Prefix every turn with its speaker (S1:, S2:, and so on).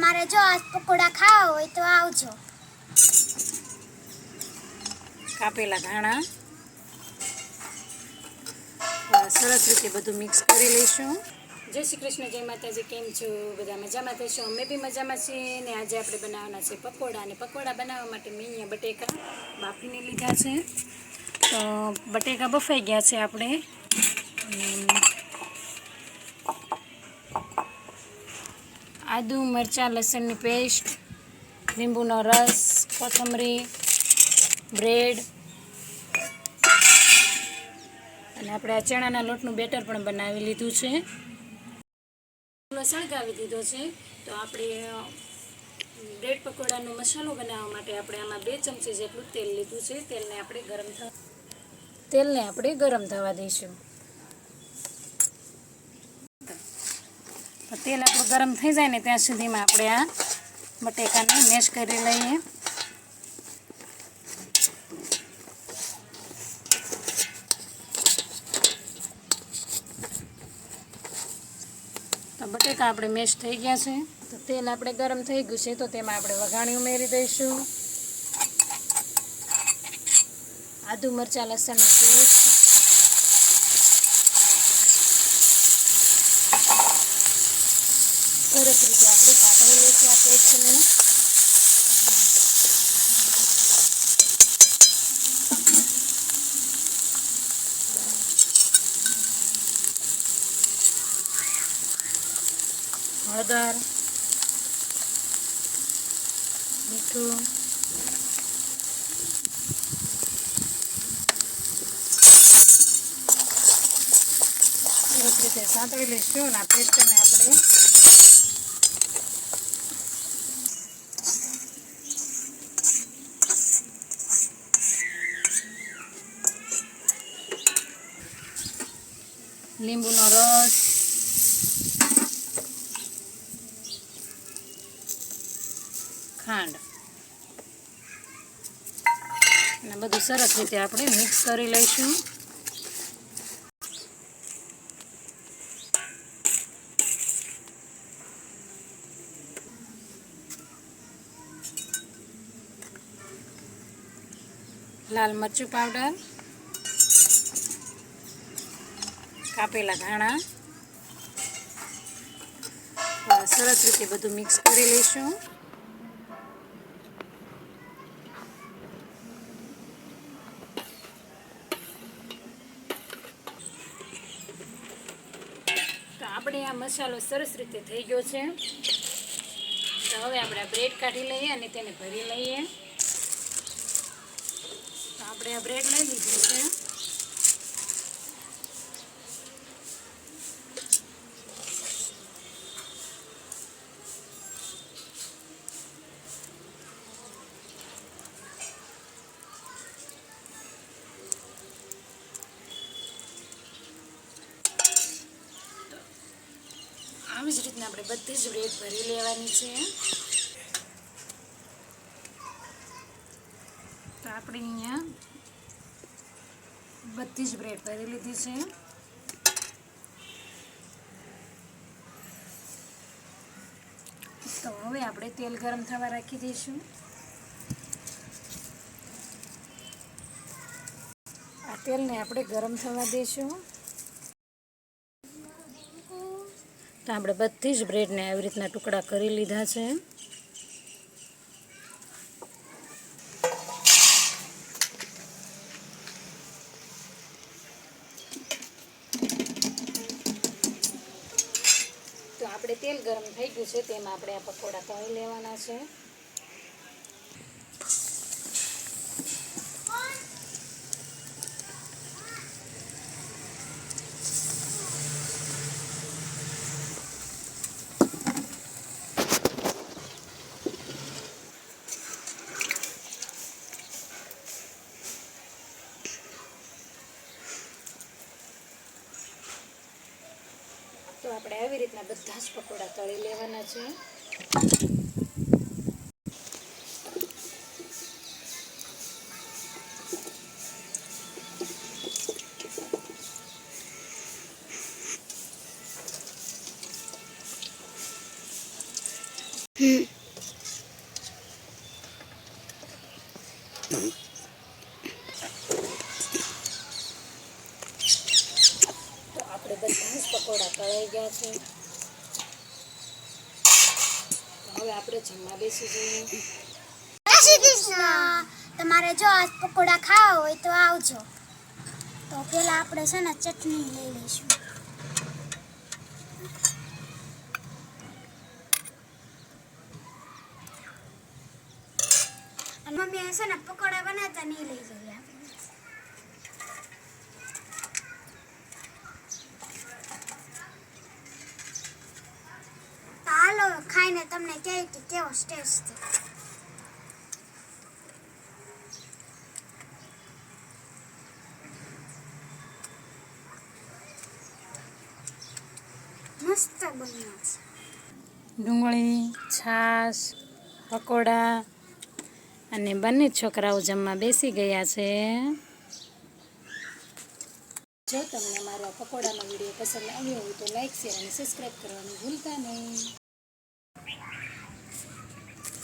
S1: તમારે જો આ પકોડા ખાવા હોય તો આવજો.
S2: કાપેલા ધાણા સરસ રીતે બધું મિક્સ કરી લઈશું. જય શ્રી કૃષ્ણ, જય માતાજી. કેમ છો બધા? મજામાં થશો? અમે બી મજામાં છીએ. ને આજે આપણે બનાવવાના છે પકોડા. અને પકોડા બનાવવા માટે મેં અહીંયા બટેકા બાફીને લીધા છે. તો બટેકા બફાઈ ગયા છે. આપણે આદુ મરચાં લસણની પેસ્ટ, લીંબુનો રસ, કોથમરી, બ્રેડ અને આપણે આ ચણાના લોટનું બેટર પણ બનાવી લીધું છે. સળગાવી દીધો છે. તો આપણે બ્રેડ પકોડાનો મસાલો બનાવવા માટે આપણે આમાં 2 ચમચી જેટલું તેલ લીધું છે. તેલને આપણે ગરમ થવા દઈશું. તેલ આપણું ગરમ થઈ જાય ને ત્યાં સુધીમાં આપણે આ બટેકાને મેશ કરી લઈએ. તો બટેકા આપણે મેશ થઈ ગયા છે. તો તેલ આપણે ગરમ થઈ ગયું છે. તો તેમાં આપણે વઘાણી ઉમેરી દઈશું. આદુ મરચાં લસણની પેસ્ટ, સરસ રીતે આપણે સાતળી લઈશું આ પેસ્ટને. હળદર, મીઠું, સરસ રીતે સાંતળી લઈશું. અને આ પેસ્ટને આપણે લીંબુનો રસ, ખાંડ અને બધું સરસ રીતે આપણે મિક્સ કરી લઈશું. લાલ મરચું પાવડર, કાપેલા ધાણા સરસ રીતે બધું મિક્સ કરી લઈશું. તો આપણે આ મસાલો સરસ રીતે થઈ ગયો છે. તો હવે આપણે આ બ્રેડ કાઢી લઈએ અને તેને ભરી લઈએ. તો આપણે આ બ્રેડ લઈ લીધું છે. આવી જ રીતના આપણે બધી જ બ્રેડ ભરી લેવાની છે. તો આપણે અહીંયા બધી જ બ્રેડ ભરી લીધી છે. તો હવે આપણે તેલ ગરમ થવા રાખી દઈશું. આ તેલને આપણે ગરમ થવા દઈશું. તો આપણે બધી જ બ્રેડને આવી રીતના ટુકડા કરી લીધા છે. તો આપણે તેલ ગરમ થઈ ગયું છે. તેમાં આપણે આ પકોડા તળી લેવાના છે. તો આપણે આવી રીતના બધા જ પકોડા તળી લેવાના છે. તો આપણે બધા જ પકોડા તળાઈ ગયા છે. હવે આપણે જમવા બેસી જઈએ.
S1: જય શ્રી કૃષ્ણ. તમારે જો આજ પકોડા ખાવા હોય તો આવજો. તો પેલા આપણે છે ને ચટણી લઈ લઈશું. અને મમ્મી છે ને પકોડા બનાવતા નહીં લઈ જઈએ આપણે. હાલો ખાઈને તમને કહે કે કેવો ટેસ્ટ છે. મસ્ત બન્યા છે.
S2: ડુંગળી, છાશ, પકોડા અને બંને છોકરાઓ જમવા બેસી ગયા છે. જો તમને મારો પકોડાનો વિડીયો પસંદ આવ્યો હોય તો લાઈક, શેર અને સબસ્ક્રાઈબ કરવાનું ભૂલતા નહીં.